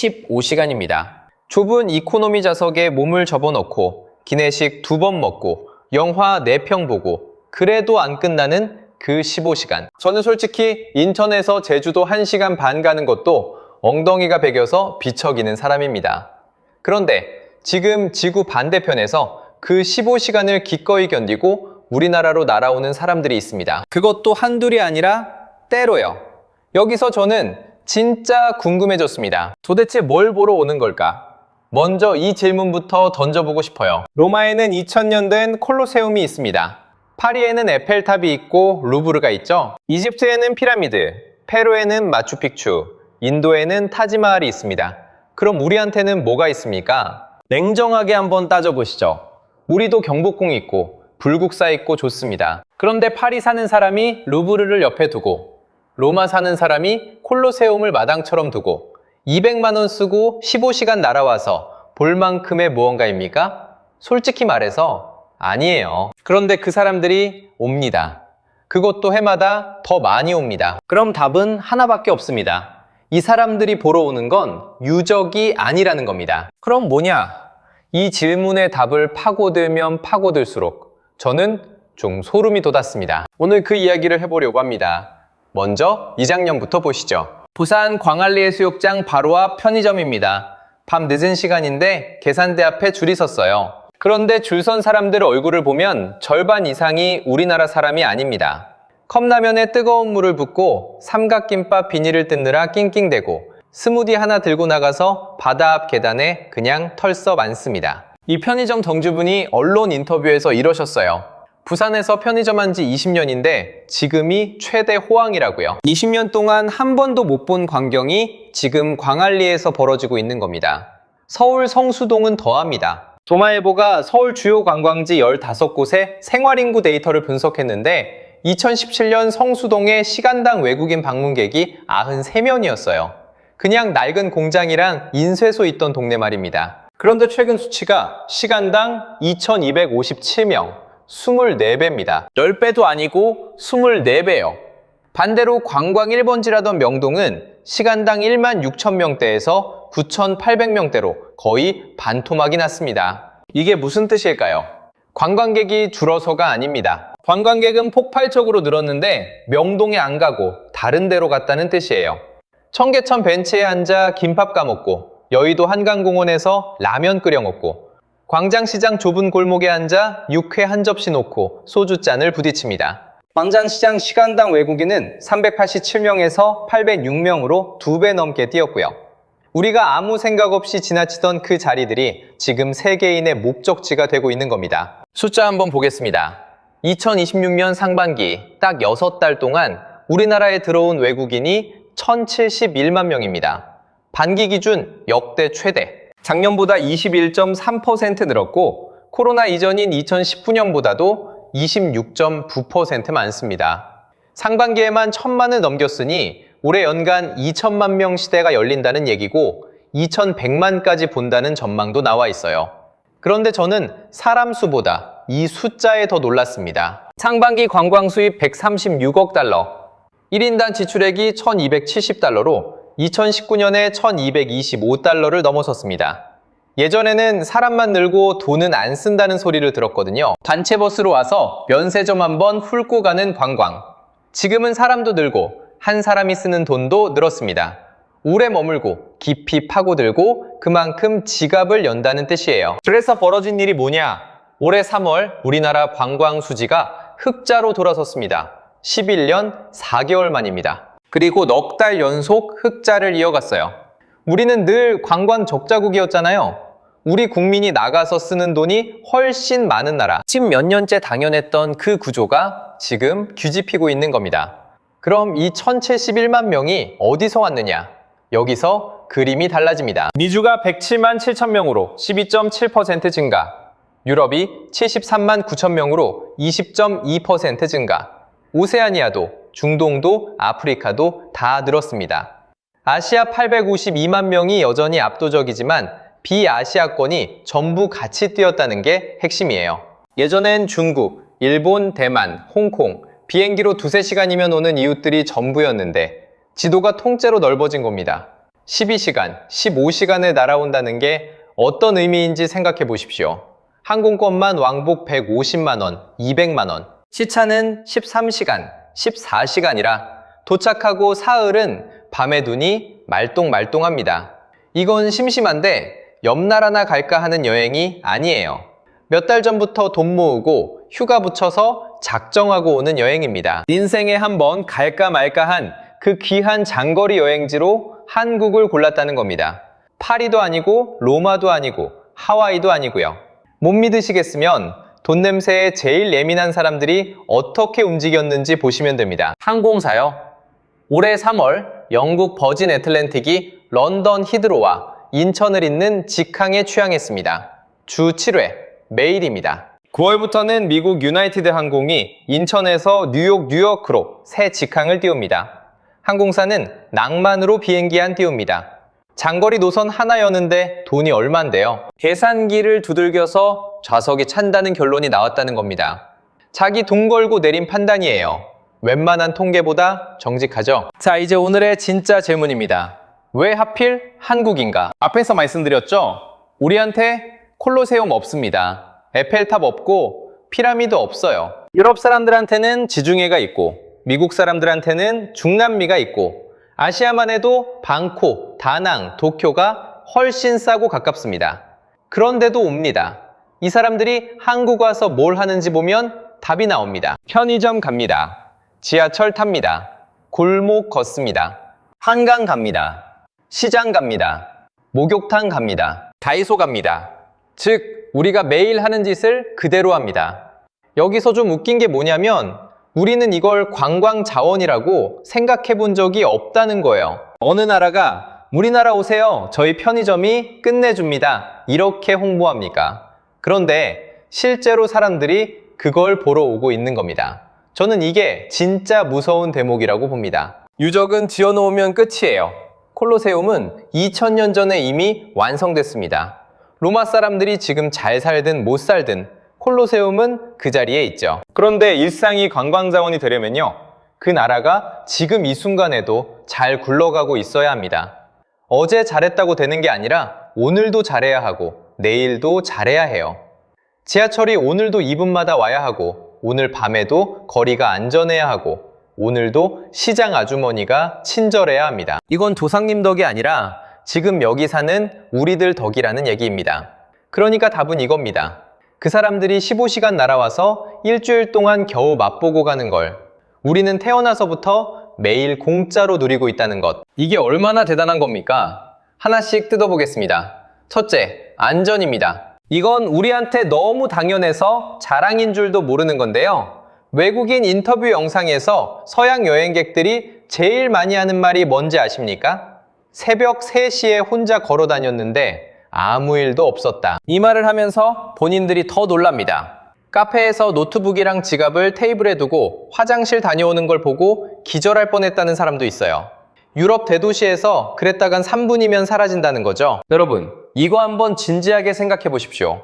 15시간입니다. 좁은 이코노미 좌석에 몸을 접어넣고 기내식 2번 먹고 영화 4편 보고 그래도 안 끝나는 그 15시간. 저는 솔직히 인천에서 제주도 1시간 반 가는 것도 엉덩이가 베겨서 비척이는 사람입니다. 그런데 지금 지구 반대편에서 그 15시간을 기꺼이 견디고 우리나라로 날아오는 사람들이 있습니다. 그것도 한둘이 아니라 때로요. 여기서 저는 진짜 궁금해졌습니다. 도대체 뭘 보러 오는 걸까? 먼저 이 질문부터 던져보고 싶어요. 로마에는 2000년 된 콜로세움이 있습니다. 파리에는 에펠탑이 있고 루브르가 있죠. 이집트에는 피라미드, 페루에는 마추픽추, 인도에는 타지마할이 있습니다. 그럼 우리한테는 뭐가 있습니까? 냉정하게 한번 따져보시죠. 우리도 경복궁 있고 불국사 있고 좋습니다. 그런데 파리 사는 사람이 루브르를 옆에 두고 로마 사는 사람이 콜로세움을 마당처럼 두고 200만 원 쓰고 15시간 날아와서 볼 만큼의 무언가입니까? 솔직히 말해서 아니에요. 그런데 그 사람들이 옵니다. 그것도 해마다 더 많이 옵니다. 그럼 답은 하나밖에 없습니다. 이 사람들이 보러 오는 건 유적이 아니라는 겁니다. 그럼 뭐냐? 이 질문의 답을 파고들면 파고들수록 저는 좀 소름이 돋았습니다. 오늘 그 이야기를 해보려고 합니다. 먼저 이 장면부터 보시죠. 부산 광안리 해수욕장 바로 앞 편의점입니다. 밤 늦은 시간인데 계산대 앞에 줄이 섰어요. 그런데 줄 선 사람들 얼굴을 보면 절반 이상이 우리나라 사람이 아닙니다. 컵라면에 뜨거운 물을 붓고 삼각김밥 비닐을 뜯느라 낑낑대고 스무디 하나 들고 나가서 바다 앞 계단에 그냥 털썩 앉습니다. 이 편의점 점주분이 언론 인터뷰에서 이러셨어요. 부산에서 편의점 한 지 20년인데 지금이 최대 호황이라고요. 20년 동안 한 번도 못 본 광경이 지금 광안리에서 벌어지고 있는 겁니다. 서울 성수동은 더합니다. 조마일보가 서울 주요 관광지 15곳의 생활인구 데이터를 분석했는데 2017년 성수동의 시간당 외국인 방문객이 93명이었어요. 그냥 낡은 공장이랑 인쇄소 있던 동네 말입니다. 그런데 최근 수치가 시간당 2257명, 24배입니다. 10배도 아니고 24배요. 반대로 관광 1번지라던 명동은 시간당 1만 6천 명대에서 9,800명대로 거의 반토막이 났습니다. 이게 무슨 뜻일까요? 관광객이 줄어서가 아닙니다. 관광객은 폭발적으로 늘었는데 명동에 안 가고 다른 데로 갔다는 뜻이에요. 청계천 벤치에 앉아 김밥 까먹고 여의도 한강공원에서 라면 끓여 먹고 광장시장 좁은 골목에 앉아 육회 한 접시 놓고 소주잔을 부딪힙니다. 광장시장 시간당 외국인은 387명에서 806명으로 2배 넘게 뛰었고요. 우리가 아무 생각 없이 지나치던 그 자리들이 지금 세계인의 목적지가 되고 있는 겁니다. 숫자 한번 보겠습니다. 2026년 상반기 딱 6달 동안 우리나라에 들어온 외국인이 1,071만 명입니다. 반기 기준 역대 최대. 작년보다 21.3% 늘었고 코로나 이전인 2019년보다도 26.9% 많습니다. 상반기에만 1,000만을 넘겼으니 올해 연간 2천만 명 시대가 열린다는 얘기고 2,100만까지 본다는 전망도 나와 있어요. 그런데 저는 사람 수보다 이 숫자에 더 놀랐습니다. 상반기 관광 수입 136억 달러, 1인당 지출액이 1,270달러로 2019년에 1,225달러를 넘어섰습니다. 예전에는 사람만 늘고 돈은 안 쓴다는 소리를 들었거든요. 단체버스로 와서 면세점 한번 훑고 가는 관광. 지금은 사람도 늘고 한 사람이 쓰는 돈도 늘었습니다. 오래 머물고 깊이 파고들고 그만큼 지갑을 연다는 뜻이에요. 그래서 벌어진 일이 뭐냐? 올해 3월 우리나라 관광 수지가 흑자로 돌아섰습니다. 11년 4개월 만입니다. 그리고 넉 달 연속 흑자를 이어갔어요. 우리는 늘 관광 적자국이었잖아요. 우리 국민이 나가서 쓰는 돈이 훨씬 많은 나라. 지금 몇 년째 당연했던 그 구조가 지금 뒤집히고 있는 겁니다. 그럼 이 1,071만 명이 어디서 왔느냐? 여기서 그림이 달라집니다. 미주가 107만 7천 명으로 12.7% 증가, 유럽이 73만 9천 명으로 20.2% 증가, 오세아니아도, 중동도, 아프리카도 다 늘었습니다. 아시아 852만 명이 여전히 압도적이지만 비아시아권이 전부 같이 뛰었다는 게 핵심이에요. 예전엔 중국, 일본, 대만, 홍콩, 비행기로 2~3시간이면 오는 이웃들이 전부였는데 지도가 통째로 넓어진 겁니다. 12시간, 15시간을 날아온다는 게 어떤 의미인지 생각해 보십시오. 항공권만 왕복 150만 원, 200만 원. 시차는 13시간, 14시간이라 도착하고 사흘은 밤에 눈이 말똥말똥합니다. 이건 심심한데 옆 나라나 갈까 하는 여행이 아니에요. 몇 달 전부터 돈 모으고 휴가 붙여서 작정하고 오는 여행입니다. 인생에 한번 갈까 말까 한 그 귀한 장거리 여행지로 한국을 골랐다는 겁니다. 파리도 아니고 로마도 아니고 하와이도 아니고요. 못 믿으시겠으면 돈 냄새에 제일 예민한 사람들이 어떻게 움직였는지 보시면 됩니다. 항공사요. 올해 3월 영국 버진 애틀랜틱이 런던 히드로와 인천을 잇는 직항에 취항했습니다. 주 7회 매일입니다. 9월부터는 미국 유나이티드 항공이 인천에서 뉴욕으로 새 직항을 띄웁니다. 항공사는 낭만으로 비행기 한 띄웁니다. 장거리 노선 하나 여는데 돈이 얼만데요? 계산기를 두들겨서 좌석이 찬다는 결론이 나왔다는 겁니다. 자기 돈 걸고 내린 판단이에요. 웬만한 통계보다 정직하죠? 자, 이제 오늘의 진짜 질문입니다. 왜 하필 한국인가? 앞에서 말씀드렸죠? 우리한테 콜로세움 없습니다. 에펠탑 없고 피라미드 없어요. 유럽 사람들한테는 지중해가 있고 미국 사람들한테는 중남미가 있고 아시아만 해도 방콕, 다낭, 도쿄가 훨씬 싸고 가깝습니다. 그런데도 옵니다. 이 사람들이 한국 와서 뭘 하는지 보면 답이 나옵니다. 편의점 갑니다. 지하철 탑니다. 골목 걷습니다. 한강 갑니다. 시장 갑니다. 목욕탕 갑니다. 다이소 갑니다. 즉, 우리가 매일 하는 짓을 그대로 합니다. 여기서 좀 웃긴 게 뭐냐면 우리는 이걸 관광 자원이라고 생각해 본 적이 없다는 거예요. 어느 나라가 우리나라 오세요. 저희 편의점이 끝내줍니다. 이렇게 홍보합니까? 그런데 실제로 사람들이 그걸 보러 오고 있는 겁니다. 저는 이게 진짜 무서운 대목이라고 봅니다. 유적은 지어놓으면 끝이에요. 콜로세움은 2000년 전에 이미 완성됐습니다. 로마 사람들이 지금 잘 살든 못 살든 콜로세움은 그 자리에 있죠. 그런데 일상이 관광자원이 되려면요. 그 나라가 지금 이 순간에도 잘 굴러가고 있어야 합니다. 어제 잘했다고 되는 게 아니라 오늘도 잘해야 하고 내일도 잘해야 해요. 지하철이 오늘도 2분마다 와야 하고 오늘 밤에도 거리가 안전해야 하고 오늘도 시장 아주머니가 친절해야 합니다. 이건 조상님 덕이 아니라 지금 여기 사는 우리들 덕이라는 얘기입니다. 그러니까 답은 이겁니다. 그 사람들이 15시간 날아와서 일주일 동안 겨우 맛보고 가는 걸 우리는 태어나서부터 매일 공짜로 누리고 있다는 것. 이게 얼마나 대단한 겁니까? 하나씩 뜯어보겠습니다. 첫째, 안전입니다. 이건 우리한테 너무 당연해서 자랑인 줄도 모르는 건데요. 외국인 인터뷰 영상에서 서양 여행객들이 제일 많이 하는 말이 뭔지 아십니까? 새벽 3시에 혼자 걸어 다녔는데 아무 일도 없었다. 이 말을 하면서 본인들이 더 놀랍니다. 카페에서 노트북이랑 지갑을 테이블에 두고 화장실 다녀오는 걸 보고 기절할 뻔했다는 사람도 있어요. 유럽 대도시에서 그랬다간 3분이면 사라진다는 거죠. 여러분, 이거 한번 진지하게 생각해 보십시오.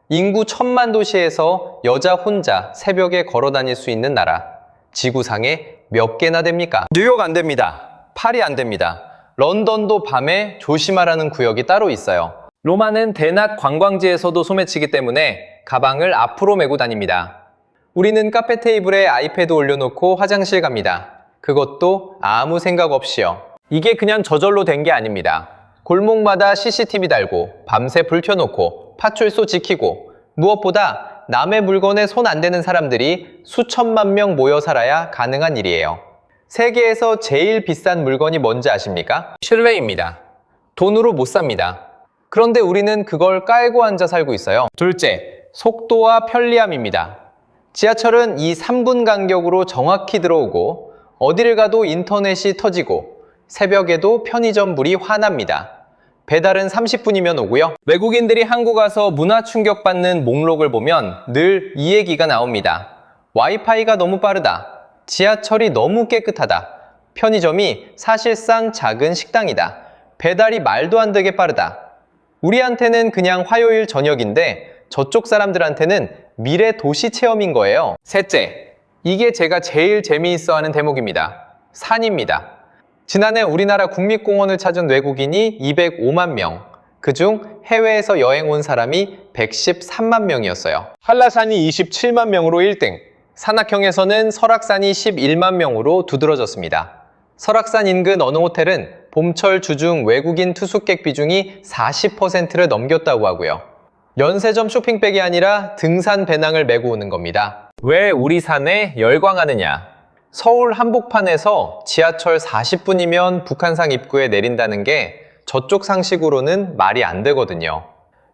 인구 1000만 도시에서 여자 혼자 새벽에 걸어 다닐 수 있는 나라, 지구상에 몇 개나 됩니까? 뉴욕 안 됩니다. 파리 안 됩니다. 런던도 밤에 조심하라는 구역이 따로 있어요. 로마는 대낮 관광지에서도 소매치기 때문에 가방을 앞으로 메고 다닙니다. 우리는 카페 테이블에 아이패드 올려놓고 화장실 갑니다. 그것도 아무 생각 없이요. 이게 그냥 저절로 된 게 아닙니다. 골목마다 CCTV 달고 밤새 불 켜놓고 파출소 지키고 무엇보다 남의 물건에 손 안 대는 사람들이 수천만 명 모여 살아야 가능한 일이에요. 세계에서 제일 비싼 물건이 뭔지 아십니까? 신뢰입니다. 돈으로 못 삽니다. 그런데 우리는 그걸 깔고 앉아 살고 있어요. 둘째, 속도와 편리함입니다. 지하철은 이 3분 간격으로 정확히 들어오고 어디를 가도 인터넷이 터지고 새벽에도 편의점 불이 환합니다. 배달은 30분이면 오고요. 외국인들이 한국 와서 문화 충격받는 목록을 보면 늘 이 얘기가 나옵니다. 와이파이가 너무 빠르다. 지하철이 너무 깨끗하다. 편의점이 사실상 작은 식당이다. 배달이 말도 안 되게 빠르다. 우리한테는 그냥 화요일 저녁인데 저쪽 사람들한테는 미래 도시 체험인 거예요. 셋째, 이게 제가 제일 재미있어 하는 대목입니다. 산입니다. 지난해 우리나라 국립공원을 찾은 외국인이 205만 명, 그중 해외에서 여행 온 사람이 113만 명이었어요. 한라산이 27만 명으로 1등, 산악형에서는 설악산이 11만 명으로 두드러졌습니다. 설악산 인근 어느 호텔은 봄철 주중 외국인 투숙객 비중이 40%를 넘겼다고 하고요. 면세점 쇼핑백이 아니라 등산 배낭을 메고 오는 겁니다. 왜 우리 산에 열광하느냐? 서울 한복판에서 지하철 40분이면 북한산 입구에 내린다는 게 저쪽 상식으로는 말이 안 되거든요.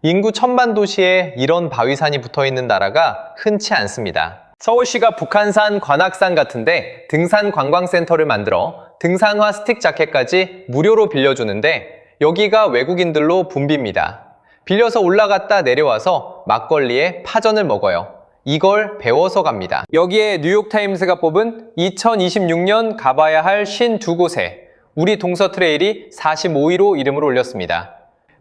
인구 1000만 도시에 이런 바위산이 붙어있는 나라가 흔치 않습니다. 서울시가 북한산, 관악산 같은데 등산 관광센터를 만들어 등산화 스틱 자켓까지 무료로 빌려주는데 여기가 외국인들로 붐빕니다. 빌려서 올라갔다 내려와서 막걸리에 파전을 먹어요. 이걸 배워서 갑니다. 여기에 뉴욕타임스가 뽑은 2026년 가봐야 할 52곳에 우리 동서 트레일이 45위로 이름을 올렸습니다.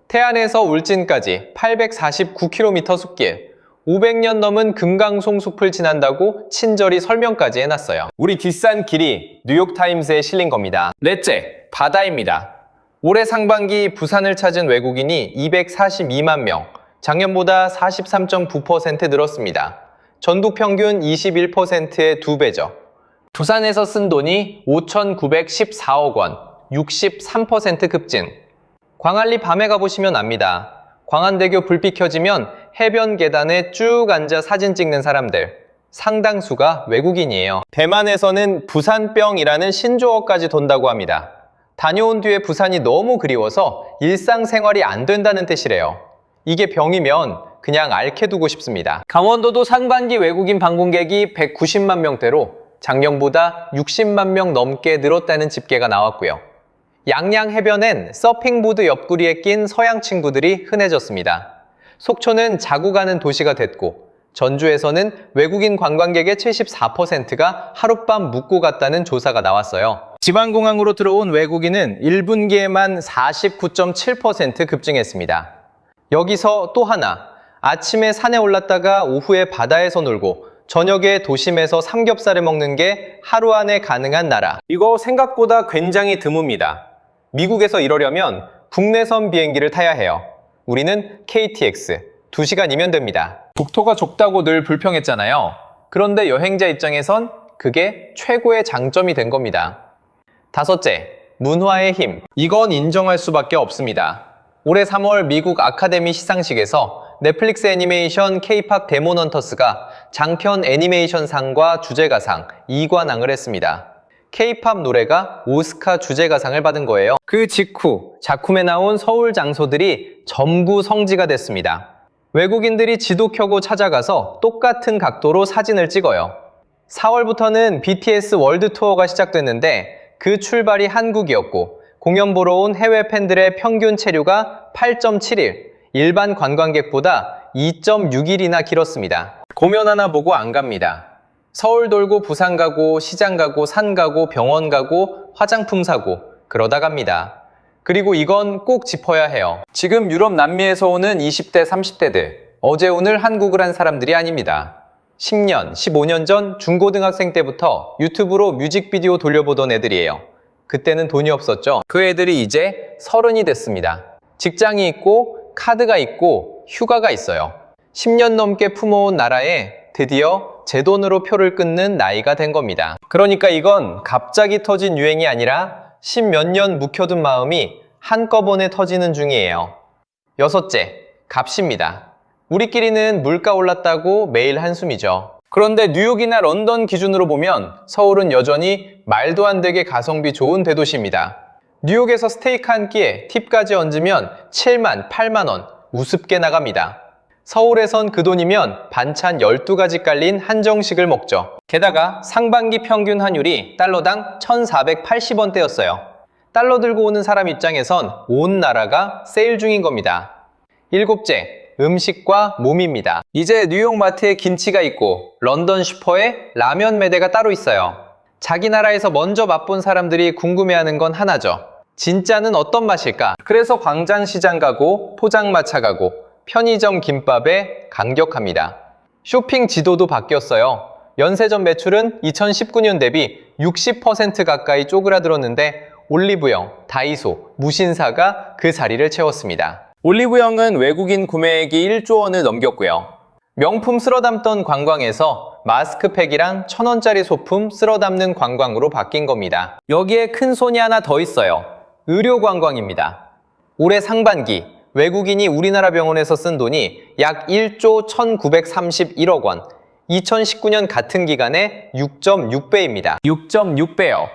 태안에서 울진까지 849km 숲길, 500년 넘은 금강송 숲을 지난다고 친절히 설명까지 해놨어요. 우리 뒷산 길이 뉴욕타임스에 실린 겁니다. 넷째, 바다입니다. 올해 상반기 부산을 찾은 외국인이 242만 명, 작년보다 43.9% 늘었습니다. 전국 평균 21%의 2배죠. 부산에서 쓴 돈이 5,914억 원, 63% 급증. 광안리 밤에 가보시면 압니다. 광안대교 불빛 켜지면 해변 계단에 쭉 앉아 사진 찍는 사람들. 상당수가 외국인이에요. 대만에서는 부산병이라는 신조어까지 돈다고 합니다. 다녀온 뒤에 부산이 너무 그리워서 일상생활이 안 된다는 뜻이래요. 이게 병이면 그냥 앓게 두고 싶습니다. 강원도도 상반기 외국인 방문객이 190만 명대로 작년보다 60만 명 넘게 늘었다는 집계가 나왔고요. 양양 해변엔 서핑보드 옆구리에 낀 서양 친구들이 흔해졌습니다. 속초는 자고 가는 도시가 됐고 전주에서는 외국인 관광객의 74%가 하룻밤 묵고 갔다는 조사가 나왔어요. 지방공항으로 들어온 외국인은 1분기에만 49.7% 급증했습니다. 여기서 또 하나, 아침에 산에 올랐다가 오후에 바다에서 놀고 저녁에 도심에서 삼겹살을 먹는 게 하루 안에 가능한 나라. 이거 생각보다 굉장히 드뭅니다. 미국에서 이러려면 국내선 비행기를 타야 해요. 우리는 KTX, 2시간이면 됩니다. 국토가 좁다고 늘 불평했잖아요. 그런데 여행자 입장에선 그게 최고의 장점이 된 겁니다. 다섯째, 문화의 힘. 이건 인정할 수밖에 없습니다. 올해 3월 미국 아카데미 시상식에서 넷플릭스 애니메이션 K-POP 데몬 헌터스가 장편 애니메이션상과 주제가상 2관왕을 했습니다. K-POP 노래가 오스카 주제가상을 받은 거예요. 그 직후 작품에 나온 서울 장소들이 전부 성지가 됐습니다. 외국인들이 지도 켜고 찾아가서 똑같은 각도로 사진을 찍어요. 4월부터는 BTS 월드 투어가 시작됐는데 그 출발이 한국이었고 공연 보러 온 해외 팬들의 평균 체류가 8.7일, 일반 관광객보다 2.6일이나 길었습니다. 공연 하나 보고 안 갑니다. 서울 돌고 부산 가고 시장 가고 산 가고 병원 가고 화장품 사고 그러다 갑니다. 그리고 이건 꼭 짚어야 해요. 지금 유럽 남미에서 오는 20대 30대들 어제 오늘 한국을 한 사람들이 아닙니다. 10년, 15년 전 중고등학생 때부터 유튜브로 뮤직비디오 돌려보던 애들이에요. 그때는 돈이 없었죠. 그 애들이 이제 30이 됐습니다. 직장이 있고 카드가 있고 휴가가 있어요. 10년 넘게 품어온 나라에 드디어 제 돈으로 표를 끊는 나이가 된 겁니다. 그러니까 이건 갑자기 터진 유행이 아니라 10몇 년 묵혀둔 마음이 한꺼번에 터지는 중이에요. 여섯째, 값입니다. 우리끼리는 물가 올랐다고 매일 한숨이죠. 그런데 뉴욕이나 런던 기준으로 보면 서울은 여전히 말도 안 되게 가성비 좋은 대도시입니다. 뉴욕에서 스테이크 한 끼에 팁까지 얹으면 7만, 8만 원 우습게 나갑니다. 서울에선 그 돈이면 반찬 12가지 깔린 한정식을 먹죠. 게다가 상반기 평균 환율이 달러당 1,480원대였어요. 달러 들고 오는 사람 입장에선 온 나라가 세일 중인 겁니다. 일곱째, 음식과 몸입니다. 이제 뉴욕 마트에 김치가 있고 런던 슈퍼에 라면 매대가 따로 있어요. 자기 나라에서 먼저 맛본 사람들이 궁금해하는 건 하나죠. 진짜는 어떤 맛일까? 그래서 광장시장 가고 포장마차 가고 편의점 김밥에 감격합니다. 쇼핑 지도도 바뀌었어요. 연세전 매출은 2019년 대비 60% 가까이 쪼그라들었는데 올리브영, 다이소, 무신사가 그 자리를 채웠습니다. 올리브영은 외국인 구매액이 1조 원을 넘겼고요. 명품 쓸어 담던 관광에서 마스크팩이랑 1,000원짜리 소품 쓸어 담는 관광으로 바뀐 겁니다. 여기에 큰 손이 하나 더 있어요. 의료 관광입니다. 올해 상반기 외국인이 우리나라 병원에서 쓴 돈이 약 1조 1,931억 원, 2019년 같은 기간에 6.6배입니다. 6.6배요.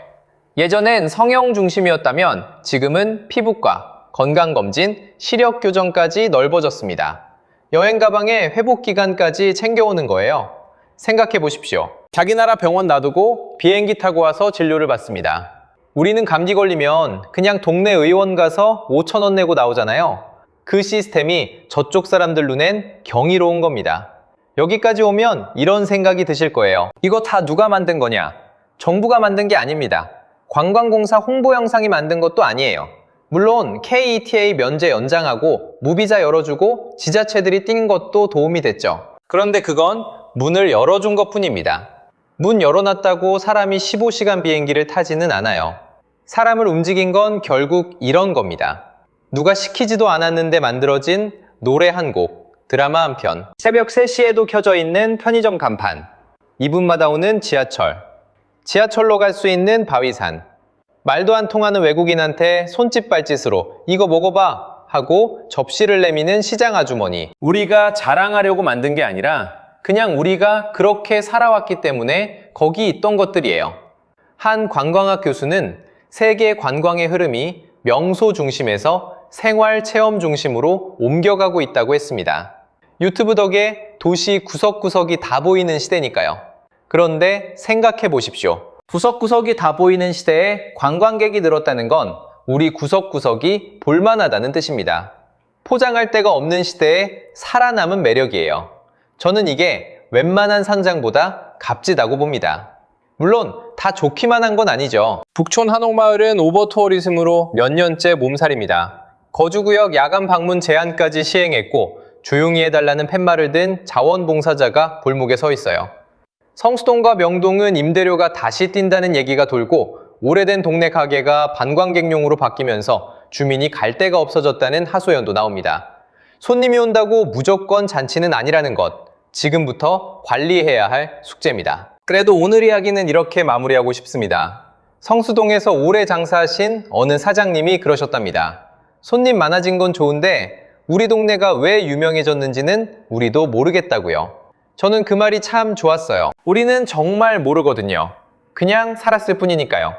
예전엔 성형 중심이었다면 지금은 피부과, 건강검진, 시력교정까지 넓어졌습니다. 여행 가방에 회복 기간까지 챙겨오는 거예요. 생각해 보십시오. 자기 나라 병원 놔두고 비행기 타고 와서 진료를 받습니다. 우리는 감기 걸리면 그냥 동네 의원 가서 5,000원 내고 나오잖아요. 그 시스템이 저쪽 사람들 눈엔 경이로운 겁니다. 여기까지 오면 이런 생각이 드실 거예요. 이거 다 누가 만든 거냐? 정부가 만든 게 아닙니다. 관광공사 홍보 영상이 만든 것도 아니에요. 물론 KETA 면제 연장하고 무비자 열어주고 지자체들이 뛴 것도 도움이 됐죠. 그런데 그건 문을 열어준 것뿐입니다. 문 열어놨다고 사람이 15시간 비행기를 타지는 않아요. 사람을 움직인 건 결국 이런 겁니다. 누가 시키지도 않았는데 만들어진 노래 한 곡, 드라마 한 편, 새벽 3시에도 켜져 있는 편의점 간판, 2분마다 오는 지하철, 지하철로 갈 수 있는 바위산, 말도 안 통하는 외국인한테 손짓 발짓으로 이거 먹어봐 하고 접시를 내미는 시장 아주머니. 우리가 자랑하려고 만든 게 아니라 그냥 우리가 그렇게 살아왔기 때문에 거기 있던 것들이에요. 한 관광학 교수는 세계 관광의 흐름이 명소 중심에서 생활 체험 중심으로 옮겨가고 있다고 했습니다. 유튜브 덕에 도시 구석구석이 다 보이는 시대니까요. 그런데 생각해 보십시오. 구석구석이 다 보이는 시대에 관광객이 늘었다는 건 우리 구석구석이 볼만하다는 뜻입니다. 포장할 데가 없는 시대에 살아남은 매력이에요. 저는 이게 웬만한 상장보다 값지다고 봅니다. 물론 다 좋기만 한 건 아니죠. 북촌 한옥마을은 오버투어리즘으로 몇 년째 몸살입니다. 거주구역 야간 방문 제한까지 시행했고 조용히 해달라는 팻말을 든 자원봉사자가 골목에 서 있어요. 성수동과 명동은 임대료가 다시 뛴다는 얘기가 돌고 오래된 동네 가게가 관광객용으로 바뀌면서 주민이 갈 데가 없어졌다는 하소연도 나옵니다. 손님이 온다고 무조건 잔치는 아니라는 것, 지금부터 관리해야 할 숙제입니다. 그래도 오늘 이야기는 이렇게 마무리하고 싶습니다. 성수동에서 오래 장사하신 어느 사장님이 그러셨답니다. 손님 많아진 건 좋은데 우리 동네가 왜 유명해졌는지는 우리도 모르겠다고요. 저는 그 말이 참 좋았어요. 우리는 정말 모르거든요. 그냥 살았을 뿐이니까요.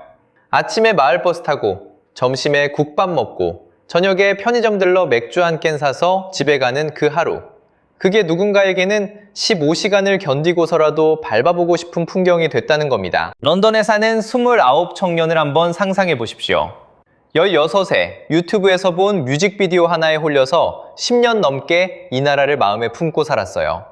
아침에 마을버스 타고, 점심에 국밥 먹고, 저녁에 편의점 들러 맥주 한 캔 사서 집에 가는 그 하루. 그게 누군가에게는 15시간을 견디고서라도 밟아보고 싶은 풍경이 됐다는 겁니다. 런던에 사는 29 청년을 한번 상상해 보십시오. 16세 유튜브에서 본 뮤직비디오 하나에 홀려서 10년 넘게 이 나라를 마음에 품고 살았어요.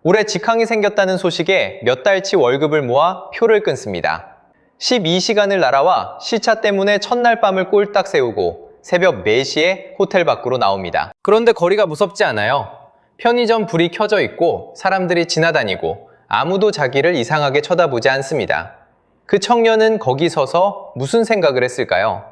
올해 직항이 생겼다는 소식에 몇 달치 월급을 모아 표를 끊습니다. 12시간을 날아와 시차 때문에 첫날 밤을 꼴딱 세우고 새벽 4시에 호텔 밖으로 나옵니다. 그런데 거리가 무섭지 않아요. 편의점 불이 켜져 있고 사람들이 지나다니고 아무도 자기를 이상하게 쳐다보지 않습니다. 그 청년은 거기 서서 무슨 생각을 했을까요?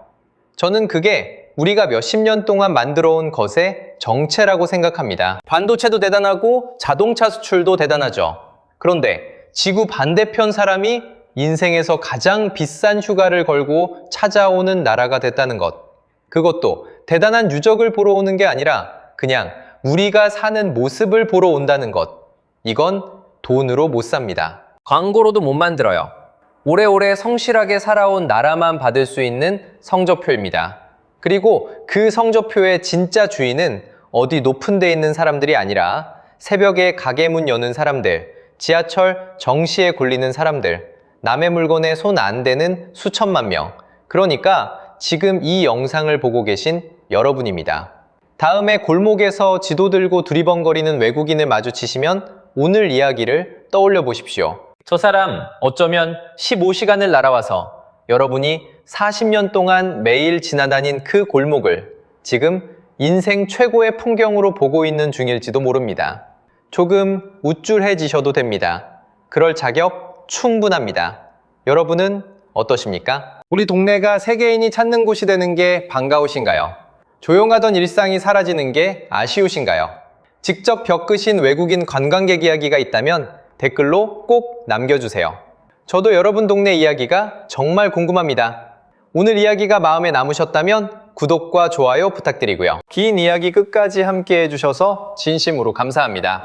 저는 그게 우리가 몇십 년 동안 만들어온 것의 정체라고 생각합니다. 반도체도 대단하고 자동차 수출도 대단하죠. 그런데 지구 반대편 사람이 인생에서 가장 비싼 휴가를 걸고 찾아오는 나라가 됐다는 것. 그것도 대단한 유적을 보러 오는 게 아니라 그냥 우리가 사는 모습을 보러 온다는 것. 이건 돈으로 못 삽니다. 광고로도 못 만들어요. 오래오래 성실하게 살아온 나라만 받을 수 있는 성적표입니다. 그리고 그 성적표의 진짜 주인은 어디 높은 데 있는 사람들이 아니라 새벽에 가게 문 여는 사람들, 지하철 정시에 굴리는 사람들, 남의 물건에 손 안 대는 수천만 명. 그러니까 지금 이 영상을 보고 계신 여러분입니다. 다음에 골목에서 지도 들고 두리번거리는 외국인을 마주치시면 오늘 이야기를 떠올려 보십시오. 저 사람 어쩌면 15시간을 날아와서 여러분이 40년 동안 매일 지나다닌 그 골목을 지금 인생 최고의 풍경으로 보고 있는 중일지도 모릅니다. 조금 우쭐해지셔도 됩니다. 그럴 자격 충분합니다. 여러분은 어떠십니까? 우리 동네가 세계인이 찾는 곳이 되는 게 반가우신가요? 조용하던 일상이 사라지는 게 아쉬우신가요? 직접 겪으신 외국인 관광객 이야기가 있다면 댓글로 꼭 남겨주세요. 저도 여러분 동네 이야기가 정말 궁금합니다. 오늘 이야기가 마음에 남으셨다면 구독과 좋아요 부탁드리고요. 긴 이야기 끝까지 함께 해주셔서 진심으로 감사합니다.